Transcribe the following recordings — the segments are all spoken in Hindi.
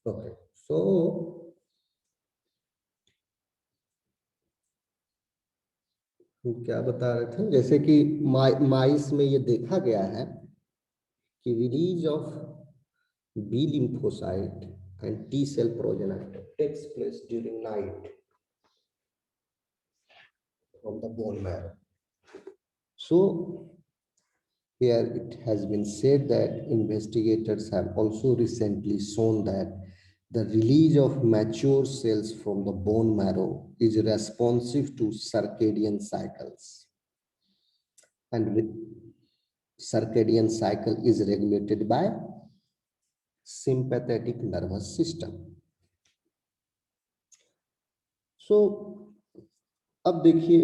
ओके, सो हम क्या बता रहे थे, जैसे कि माइस में ये देखा गया है कि release of B lymphocyte and T cell progenitor takes place during night from the bone marrow. So here it has been said that investigators have also recently shown that the release of mature cells from the bone marrow is responsive to circadian cycles, and circadian cycle is regulated by sympathetic nervous system. So अब देखिए,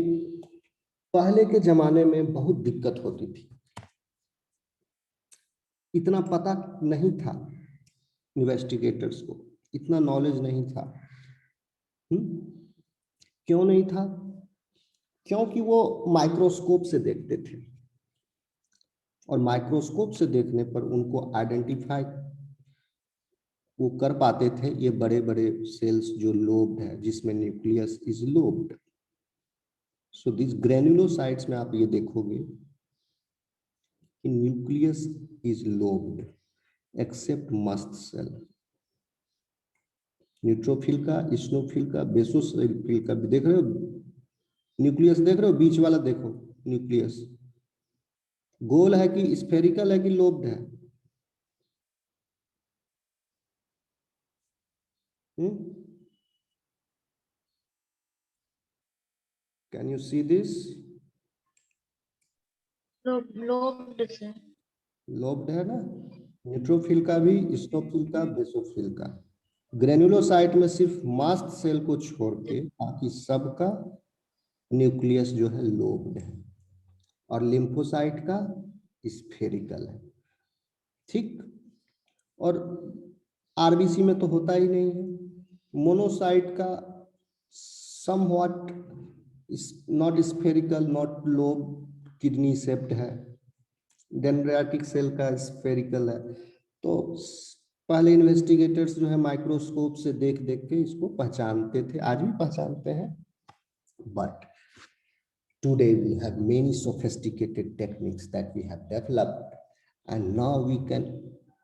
पहले के जमाने में बहुत दिक्कत होती थी, इतना पता नहीं था इन्वेस्टिगेटर्स को, इतना नॉलेज नहीं था। क्यों नहीं था? क्योंकि वो माइक्रोस्कोप से देखते थे, और माइक्रोस्कोप से देखने पर उनको आइडेंटिफाई वो कर पाते थे, ये बड़े बड़े सेल्स जो लोब्ड है, जिसमें nucleus is lobed. So this granulocytes में आप ये देखोगे कि nucleus is lobed except mast cell. Neutrophil का, इस्नोफिल का, बेसोफिल का देख रहे हो, न्यूक्लियस देख रहे हो, बीच वाला देखो, न्यूक्लियस गोल है कि स्फेरिकल है कि लोब्ड है? Can you see this? Lobed है ना, न्यूट्रोफिल का भी, इस्नोफिल का, बेसोफिल का। ग्रेन्युलोसाइट में सिर्फ मास्ट सेल को छोड़ के बाकी सबका न्यूक्लियस जो है लोब्ड है, और लिम्फोसाइट का स्फेरिकल है, ठीक। और आरबीसी में तो होता ही नहीं है। मोनोसाइट का somewhat not spherical, not lobe, kidney shaped है। डेंड्रियाटिक सेल का स्फेरिकल है। तो पहले इन्वेस्टिगेटर्स जो है माइक्रोस्कोप से देख देख के इसको पहचानते थे, आज भी पहचानते हैं। But today we have many sophisticated techniques that we have developed, and now we can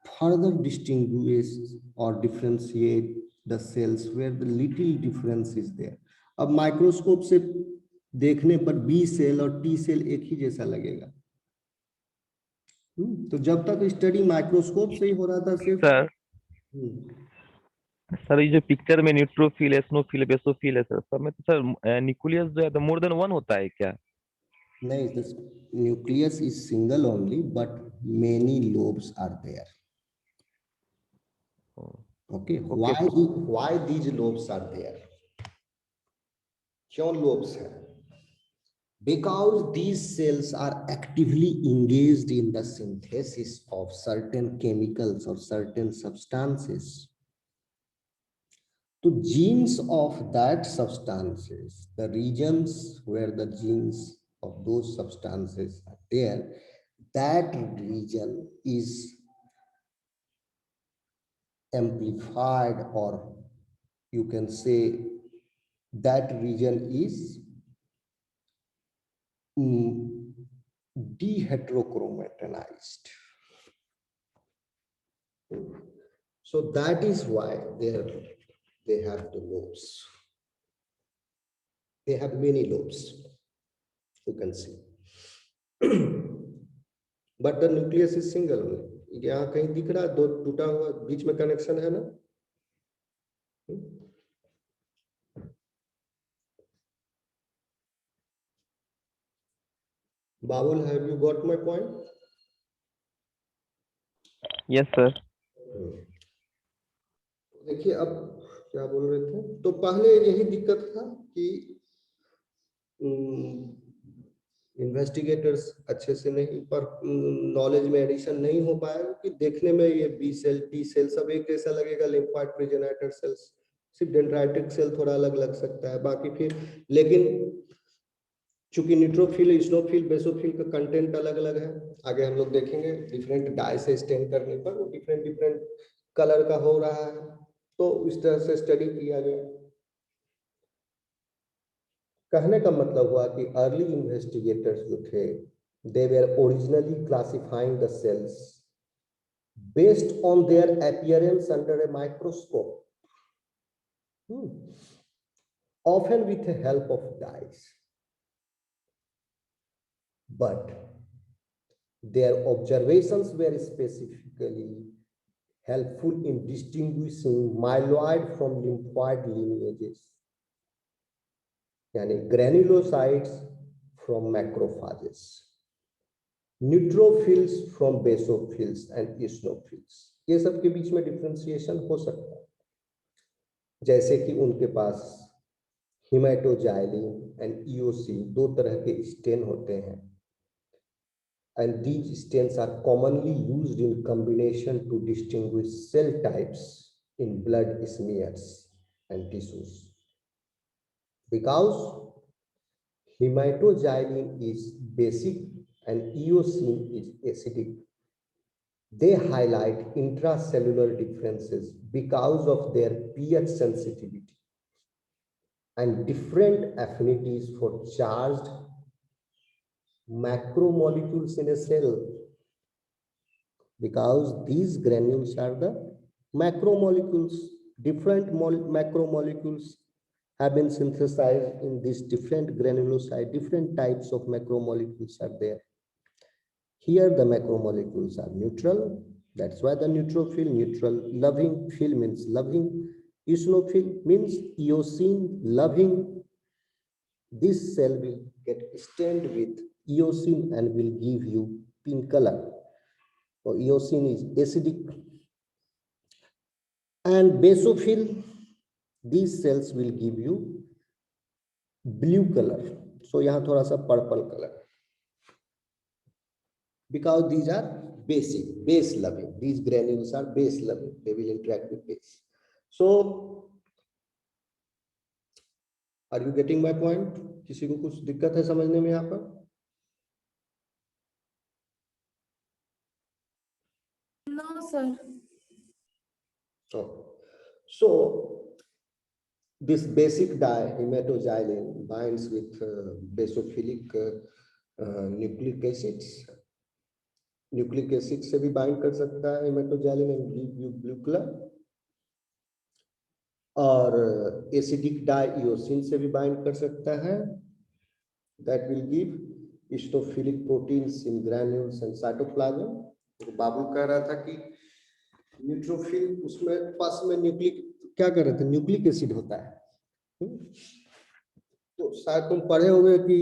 further distinguish or differentiate the cells where the little difference is there. अब माइक्रोस्कोप से देखने पर बी सेल और टी सेल एक ही जैसा लगेगा। तो जब तक स्टडी माइक्रोस्कोप से ही हो रहा था सिर्फ सर ये जो पिक्चर में न्यूट्रोफिल, एस्नोफिल, बेसोफिल है सर, सब में तो सर न्यूक्लियस जो है तो मोर देन वन होता है क्या? नहीं, the nucleus is single only, but many lobes are there. Okay, why these lobes are there? क्यों lobes है? Because these cells are actively engaged in the synthesis of certain chemicals or certain substances. So genes of that substances, the regions where the genes of those substances are there, that region is amplified, or you can say that region is deheterochromatinized. So that is why they have the lobes. They have many lobes, you can see. But the nucleus is single. यहाँ कहीं दिख रहा है दो टूटा हुआ, बीच में कनेक्शन है ना? Babul, have you got my point? Yes sir. देखिए अब क्या बोल रहे थे, तो पहले यही दिक्कत था कि इन्वेस्टिगेटर्स अच्छे से नहीं, पर नॉलेज में एडिशन नहीं हो पाया कि देखने में ये बी सेल, टी सेल सब एक जैसा लगेगा, लिम्फोइड प्रोजेनेटर सेल्स, सिर्फ डेंड्राइटिक सेल थोड़ा अलग लग सकता है, बाकी फिर, लेकिन चूंकि न्यूट्रोफिल, इस्नोफिल, बेसोफिल का कंटेंट अलग अलग है, आगे हम लोग देखेंगे डिफरेंट डाई से स्टेन करने पर वो डिफरेंट कलर का हो रहा है, तो इस तरह से स्टडी किया गया। कहने का मतलब हुआ कि अर्ली इन्वेस्टिगेटर्स जो थे, they were originally classifying the cells based on their appearance under a microscope, often with the help of dyes, but their observations were specifically helpful in distinguishing myeloid from lymphoid lineages, यानी granulocytes from macrophages, neutrophils from basophils and eosinophils। ये सब के बीच में डिफरेंशिएशन हो सकता है, जैसे कि उनके पास हेमाटोजाइलिन एंड ईओसिन दो तरह के स्टेन होते हैं, and these stains are commonly used in combination to distinguish cell types in blood smears and tissues. Because hematoglycin is basic and eosin is acidic, they highlight intracellular differences because of their pH sensitivity and different affinities for charged macromolecules in a cell, because these granules are the macromolecules. Different macromolecules have been synthesized in these different granulocytes. Different types of macromolecules are there. Here the macromolecules are neutral. That's why the neutrophil, neutral, loving, phil means loving, eosinophil means eosin, loving. This cell will get stained with eosin and will give you pink color. So eosin is acidic. And basophil, these cells will give you blue color. So यहाँ थोड़ा सा purple color. Because these are basic, base loving. These granules are base loving. They will interact with base. So, are you getting my point? किसी को कुछ दिक्कत है समझने में यहाँ पर? No, sir. Oh. So, this basic dye, hematoglycin, binds with basophilic nucleic acids. Nucleic acid से भी बाइंड कर सकता है hematoxylin and give you blue colour, और एसिडिक डाइओसिन से भी बाइंड कर सकता है, that will give eosinophilic proteins in granules and cytoplasm. तो बाबू कह रहा था कि न्यूट्रोफिल उसमें पास में न्यूक्लिक क्या कर रहे थे, न्यूक्लिक एसिड होता है। तो शायद तुम पढ़े होंगे कि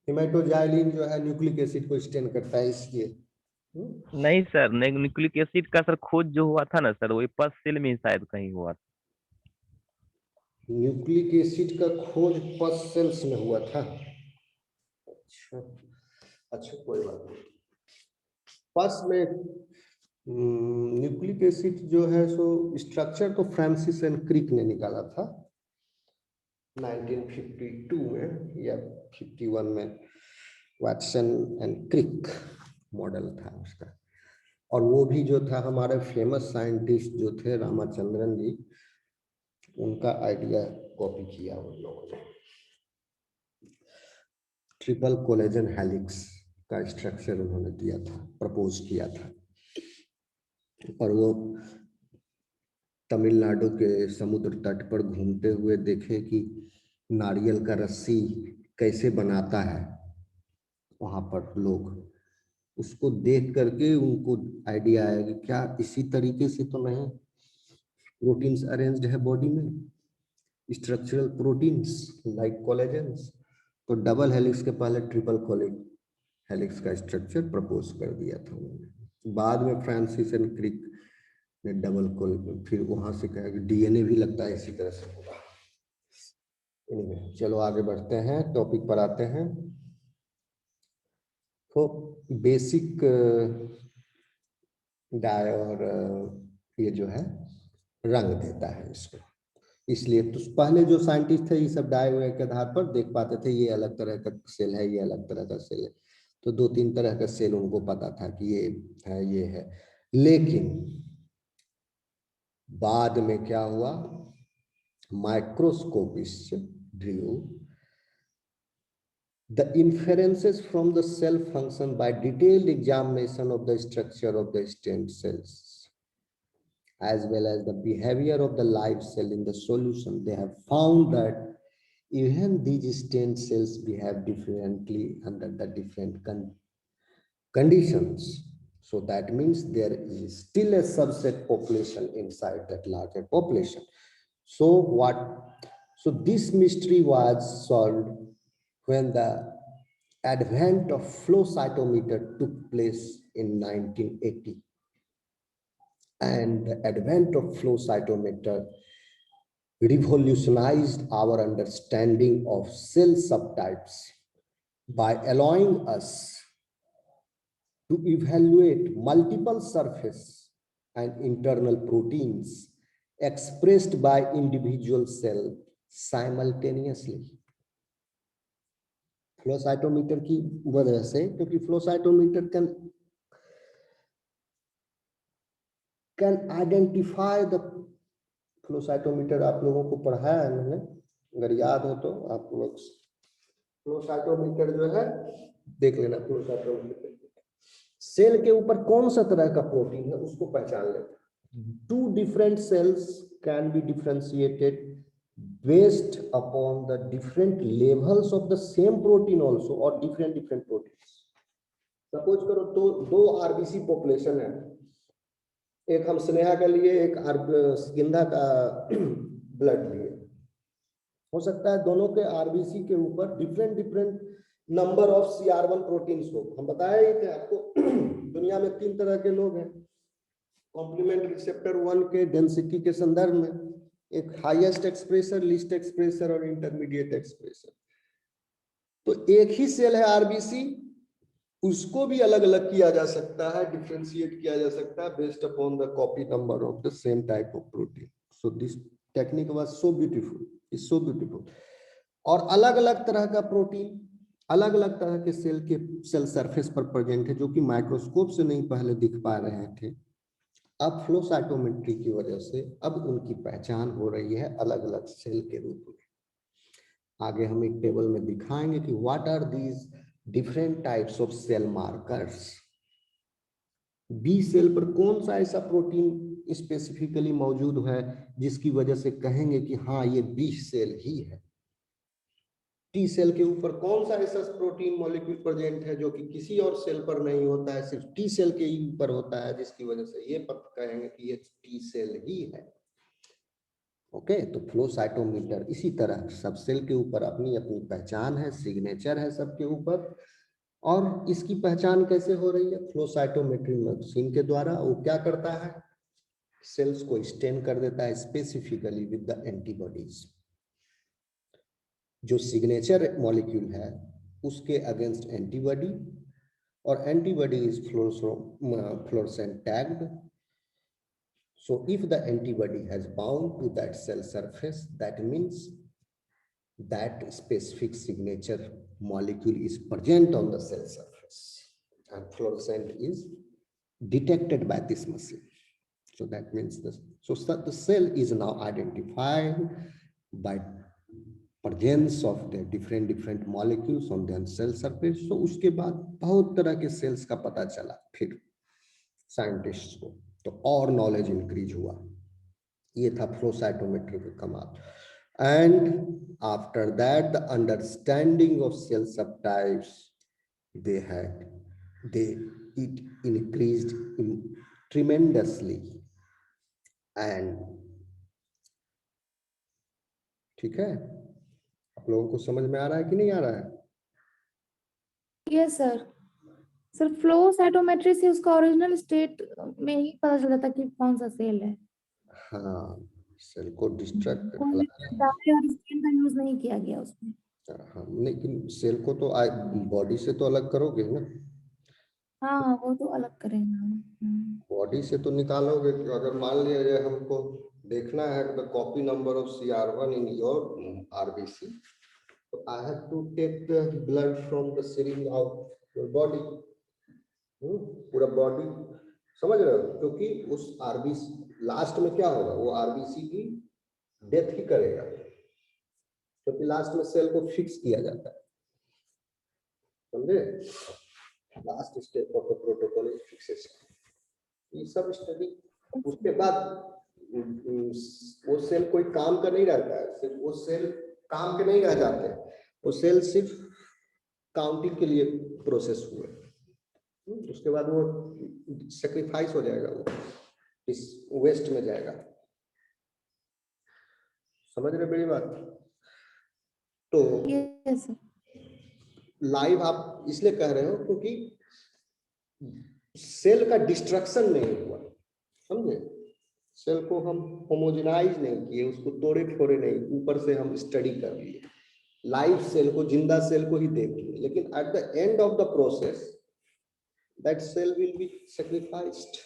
हेमाटोजाइलिन जो है न्यूक्लिक एसिड को स्टेन करता है, इसलिए। नहीं सर, न्यूक्लिक एसिड का सर खोज जो हुआ था ना सर, वही पस सेल में शायद कहीं हुआ था। न्यूक्लिक एसिड का खोज पस सेल्स में हुआ था। अच्छा अच्छा, कोई बात नहीं। पस में न्यूक्लिक एसिड जो है सो स्ट्रक्चर तो फ्रांसिस एंड क्रिक ने निकाला था 1952 में या 51 में, वाटसन एंड क्रिक मॉडल था उसका। और वो भी जो था हमारे फेमस साइंटिस्ट जो थे रामाचंद्रन जी, उनका आइडिया कॉपी किया उन लोगों ने। ट्रिपल कोलेजन हेलिक्स का स्ट्रक्चर उन्होंने दिया था, प्रपोज किया था। और वो तमिलनाडु के समुद्र तट पर घूमते हुए देखे कि नारियल का रस्सी कैसे बनाता है वहां पर लोग, उसको देख करके उनको आइडिया आया कि क्या इसी तरीके से तो नहीं प्रोटीन्स अरेंज्ड है बॉडी में, स्ट्रक्चरल प्रोटीन्स लाइक कोलेजन्स। तो डबल हेलिक्स के पहले ट्रिपल हेलिक्स का स्ट्रक्चर प्रपोज कर दिया था उन्होंने। बाद में फ्रांसिस एंड क्रिक ने डबल फिर वहां से कहा कि डीएनए भी लगता है इसी तरह से होगा। चलो आगे बढ़ते हैं, टॉपिक पर आते हैं। तो बेसिक डाई और ये जो है रंग देता है इसको, इसलिए तो पहले जो साइंटिस्ट थे ये सब डाई के आधार पर देख पाते थे ये अलग तरह का सेल है, ये अलग तरह का सेल है। तो 2-3 तरह का सेल उनको पता था कि ये है ये है। लेकिन बाद में क्या हुआ, microscopist Drew the inferences from the cell function by detailed examination of the structure of the stem cells as well as the behavior of the live cell in the solution. They have found that even these stem cells behave differently under the different conditions. So that means there is still a subset population inside that larger population. So this mystery was solved when the advent of flow cytometer took place in 1980. And the advent of flow cytometer revolutionized our understanding of cell subtypes by allowing us to evaluate multiple surface and internal proteins expressed by individual cell simultaneously. Flow cytometer की वजह से, क्योंकि flow cytometer can identify the, flow cytometer आप लोगों को पढ़ाया है मैंने, अगर याद हो तो आप लोग फ्लो साइटोमीटर जो है देख लेना। फ्लो साइटोमीटर सेल के ऊपर कौन सा तरह का प्रोटीन है उसको पहचान लेते हैं। Two different cells can be differentiated based upon the different levels of the same protein also or different proteins. Suppose करो तो दो आरबीसी पॉपुलेशन है, एक हम स्नेहा का लिए, एक गिंधा का ब्लड लिए। हो सकता है दोनों के आरबीसी के ऊपर different number of CR1 proteins हो। हम बताए थे आपको दुनिया में 3 तरह के लोग हैं कॉम्प्लीमेंट रिसेप्टर 1 के डेंसिटी के संदर्भ में, एक हाईएस्ट एक्सप्रेसर, लीस्ट एक्सप्रेसर और इंटरमीडिएट एक्सप्रेसर। तो एक ही सेल है आरबीसी, उसको भी अलग अलग किया जा सकता है, डिफरेंशिएट किया जा सकता है based upon the copy number of the same type of protein. So this technique was so beautiful, is so beautiful. और अलग अलग तरह का प्रोटीन अलग अलग तरह के सेल सरफेस पर प्रेजेंट है, जो कि माइक्रोस्कोप से नहीं पहले दिख पा रहे थे। अब फ्लो साइटोमेट्री की वजह से अब उनकी पहचान हो रही है अलग अलग सेल के रूप में। आगे हम एक टेबल में दिखाएंगे कि what are these different types of cell markers. B cell पर कौन सा ऐसा प्रोटीन स्पेसिफिकली मौजूद है जिसकी वजह से कहेंगे कि हाँ ये बी सेल ही है। टी सेल के ऊपर कौन सा ऐसा प्रोटीन मॉलिक्यूल प्रेजेंट है जो कि किसी और सेल पर नहीं होता है, सिर्फ टी सेल के ही ऊपर होता है, जिसकी वजह से ये कहेंगे कि ये टी सेल ही है। ओके, तो फ्लो साइटोमीटर इसी तरह सब सेल के ऊपर अपनी अपनी पहचान है, सिग्नेचर है सबके ऊपर। और इसकी पहचान कैसे हो रही है? फ्लो साइटोमेट्री मशीन के द्वारा। वो क्या करता है, सेल्स को स्टेन कर देता है स्पेसिफिकली विद द एंटीबॉडीज। जो सिग्नेचर मॉलिक्यूल है उसके अगेंस्ट एंटीबॉडी, और antibody is fluorescent tagged. So if the antibody has bound to that cell surface, that means that specific signature molecule is present on the cell surface and fluorescent is detected by this machine. So that means the cell is now identified by presence of the different molecules on the cell surface. So उसके बाद बहुत तरह के सेल्स का पता चला फिर साइंटिस्ट्स को, तो और नॉलेज इंक्रीज हुआ। ये था फ्लो साइटोमेट्री का कमाल। And after that the understanding of cell subtypes it increased tremendously। And ठीक है, आप लोगों को समझ में आ रहा है कि नहीं आ रहा है? Yes sir. Sir flow cytometry से उसका ओरिजिनल स्टेट में ही पता चल जाता कि कौन सा सेल है। हाँ, सेल को डिस्ट्रैक्ट और स्टेन का यूज नहीं किया गया उसमें। हाँ, लेकिन सेल को तो बॉडी से तो अलग करोगे ना। हाँ वो तो अलग करेंगे। बॉडी से तो निकालोगे। अगर मान लिया हमको देखना है the copy number of CR1 in your RBC, तो I have to take the blood from the syringe of your body, पूरा बॉडी, समझ रहे हो? क्योंकि उस आरबीसी लास्ट में क्या होगा, वो आरबीसी की डेथ ही करेगा, क्योंकि लास्ट में सेल को फिक्स किया जाता है, समझे। Last step of the protocol is fixation. ये सब स्टडी उसके बाद वो सेल कोई काम का नहीं रहता है, सिर्फ वो सेल काम के नहीं रह जाते, वो सेल सिर्फ काउंटिंग के लिए प्रोसेस हुए, उसके बाद वो सेक्रीफाइस हो जाएगा, वो इस वेस्ट में जाएगा। समझ रहे मेरी बात। तो यस सर। लाइव आप इसलिए कह रहे हो क्योंकि सेल का डिस्ट्रक्शन नहीं हुआ, समझे। सेल को हम होमोजेनाइज नहीं किए, उसको तोड़े फोड़े नहीं, ऊपर से हम स्टडी कर लिए, लाइव सेल को, जिंदा सेल को ही देख लिए, लेकिन at the end of the process that cell will be sacrificed.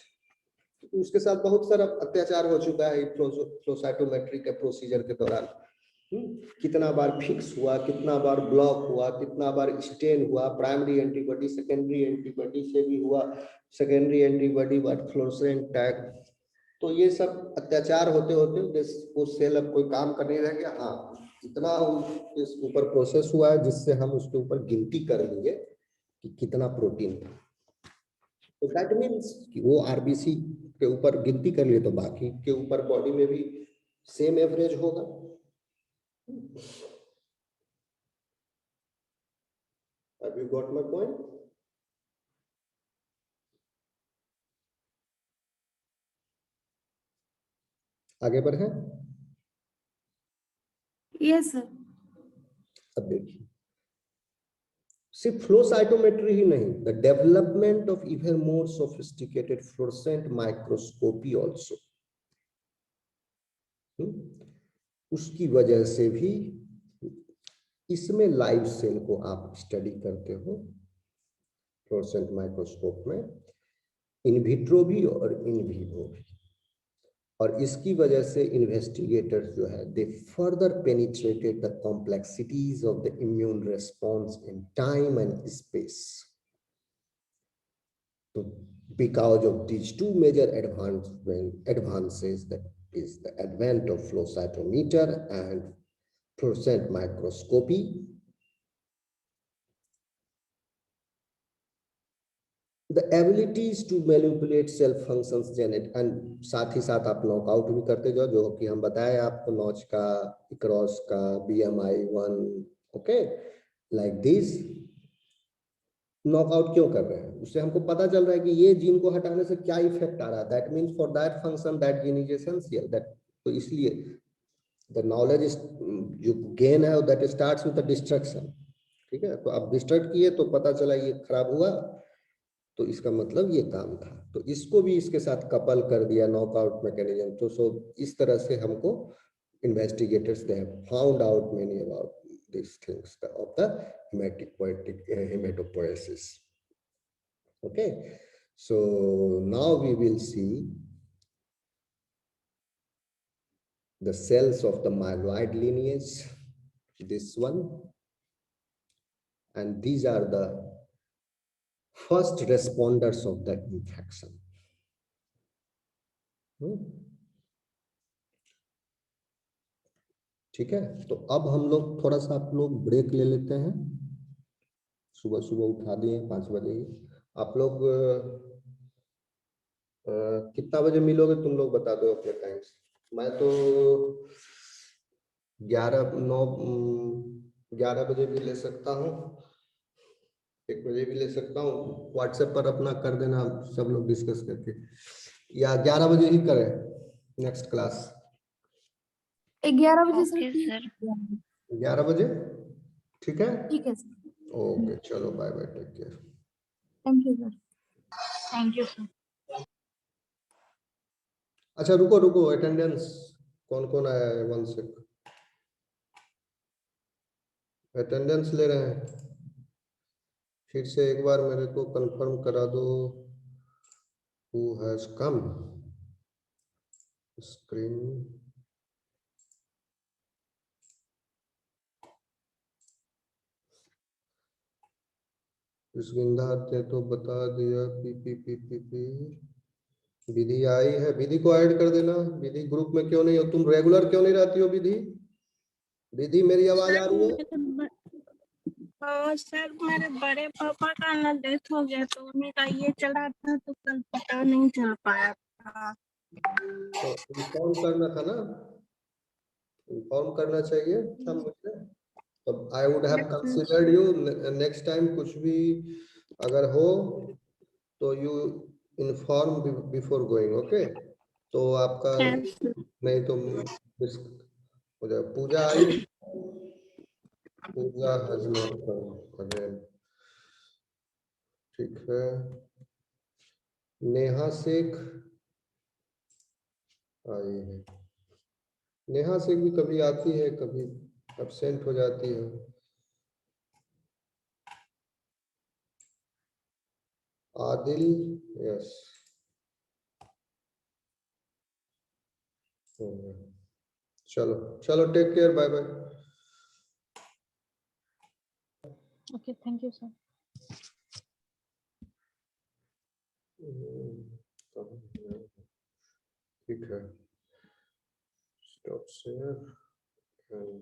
उसके साथ बहुत सारा अत्याचार हो चुका है फ्लो साइटोमेट्री के प्रोसीजर के दौरान। कितना बार फिक्स हुआ, कितना बार ब्लॉक हुआ, कितना बार स्टेन हुआ, प्राइमरी एंटीबॉडी सेकेंडरी एंटीबॉडी से भी हुआ, सेकेंडरी एंटीबॉडी बाद फ्लोरेसेंट टैग। तो ये सब अत्याचार होते होते वो सेल अब कोई काम करने रह गया। हाँ, इतना इस ऊपर प्रोसेस हुआ है जिससे हम उसके ऊपर गिनती कर लेंगे कि कितना प्रोटीन है। तो दैट मीन्स कि वो आरबीसी के ऊपर गिनती कर लिए तो बाकी के ऊपर बॉडी में भी सेम एवरेज होगा। Have you got my point? आगे बढ़े। Yes sir. अब देखिए, सिर्फ फ्लो साइटोमेट्री ही नहीं, the development of even more sophisticated fluorescent microscopy also, उसकी वजह से भी इसमें लाइव सेल को आप स्टडी करते हो फ्लोरेसेंट माइक्रोस्कोप में, इन विट्रो भी और इन विवो भी, और इसकी वजह से इन्वेस्टिगेटर्स जो है दे further penetrated the complexities of the immune response in time and space. तो because of these two major advances, that is the advent of flow cytometer and fluorescent microscopy, the abilities to manipulate cell functions genetic, and साथ ही साथ आप नॉकआउट भी करते जाओ, जो कि हम बताए आपको नॉच का, इक्रॉस का, BMI1, okay, like this. Knockout क्यों कर रहे हैं, उससे हमको पता चल रहा है कि ये जीन को हटाने से क्या इफेक्ट आ रहा है, that means for that function that gene is essential, that, तो इसलिए द नॉलेज जो गेन है that starts with the destruction, ठीक है। तो आप डिस्ट्रक्ट किए तो पता चला ये खराब हुआ, तो इसका मतलब ये काम था, तो इसको भी इसके साथ कपल कर दिया नॉकआउट मैकेनिज्म। तो सो इस तरह से हमको investigators they have found out many about these things of the hematopoiesis. Okay, so now we will see the cells of the myeloid lineage, this one, and these are the first responders of the infection. ठीक है, तो अब हम लोग थोड़ा सा आप लोग ब्रेक ले लेते हैं, सुबह सुबह उठा दिए 5 बजे ही। आप लोग कितना बजे मिलोगे तुम लोग बता दो अपने टाइम से। मैं तो 11 बजे भी ले सकता हूँ, 1 बजे भी ले सकता हूँ, व्हाट्सएप पर अपना कर देना सब लोग डिस्कस करके, या 11 बजे ही करें नेक्स्ट क्लास। 11 बजे सर। Okay sir. 11 बजे ठीक है। ठीक है सर। ओके, चलो bye bye, take care. Thank you sir. Thank you sir. अच्छा रुको रुको, अटेंडेंस कौन कौन आया है, 1 सेक, अटेंडेंस ले रहे हैं, फिर से एक बार मेरे को कंफर्म करा दो who has come screen। इस गिंधार ने तो बता दिया, P P P P P Vidhi आई है, विधि को ऐड कर देना। विधि ग्रुप में क्यों नहीं हो तुम? रेगुलर क्यों नहीं रहती हो विधि? विधि मेरी आवाज आ रही है? हाँ सर, मेरे बड़े पापा का ना डेथ हो गया तो उन्हीं का ये चला था तो कल पता नहीं चल पाया था। तो इन्फॉर्म करना था ना, इन्फॉर्म करना चाहिए था मुझे। तो I would have considered you next time. कुछ भी अगर हो तो you inform before going, okay? तो आपका नहीं तो मिस हो जाए। पूजा आई, पूजा हैज नॉट कम अगेन, ठीक है। नेहा शेख आई है। नेहा शेख भी कभी आती है, कभी एब्सेंट हो जाती है। आदिल, यस। चलो चलो, take care, bye bye. Okay, thank you, sir. ठीक है, स्टॉप शेयर एंड